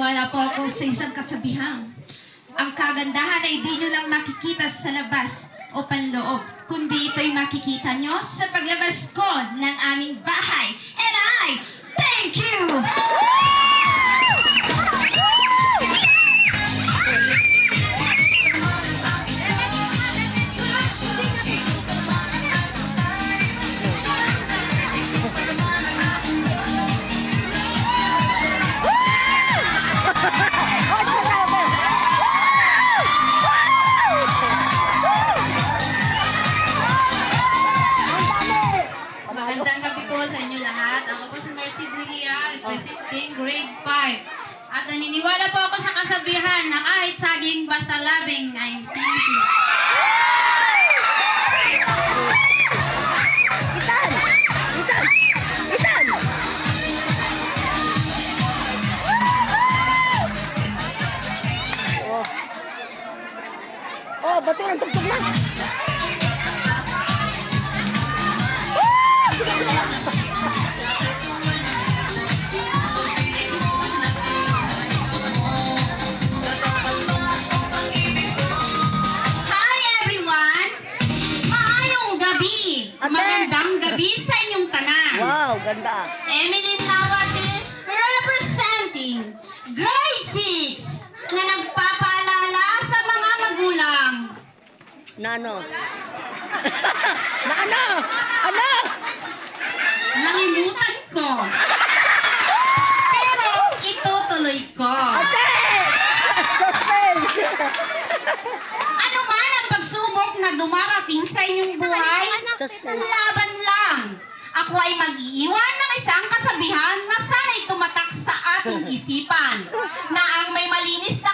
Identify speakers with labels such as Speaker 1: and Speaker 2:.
Speaker 1: naniniwala po ako sa isang kasabihan. Ang kagandahan ay di nyo lang makikita sa labas o panloob, kundi ito'y makikita nyo sa paglabas ko ng aming bahay. And I thank you!
Speaker 2: Magandang gabi po sa inyo lahat. Ako po si Mercy Buhia, representing grade 5. At naniniwala po ako sa kasabihan na kahit saging basta labing ay thank you.
Speaker 3: Oh, bato ang tugtog na.
Speaker 2: Hi everyone! Maayong gabi! Magandang gabi sa inyong tanan.
Speaker 3: Wow, ganda.
Speaker 2: Emily Nawati, representing grade 6 na nagpapaalala sa mga magulang.
Speaker 3: Nano? Na ano? Ano?
Speaker 2: Nalimutan ko. Pero itutuloy ko. Ano man ang pagsubok na dumarating sa inyong buhay, laban lang. Ako ay mag-iiwan ng isang kasabihan na sana'y tumatak sa ating isipan na ang may malinis na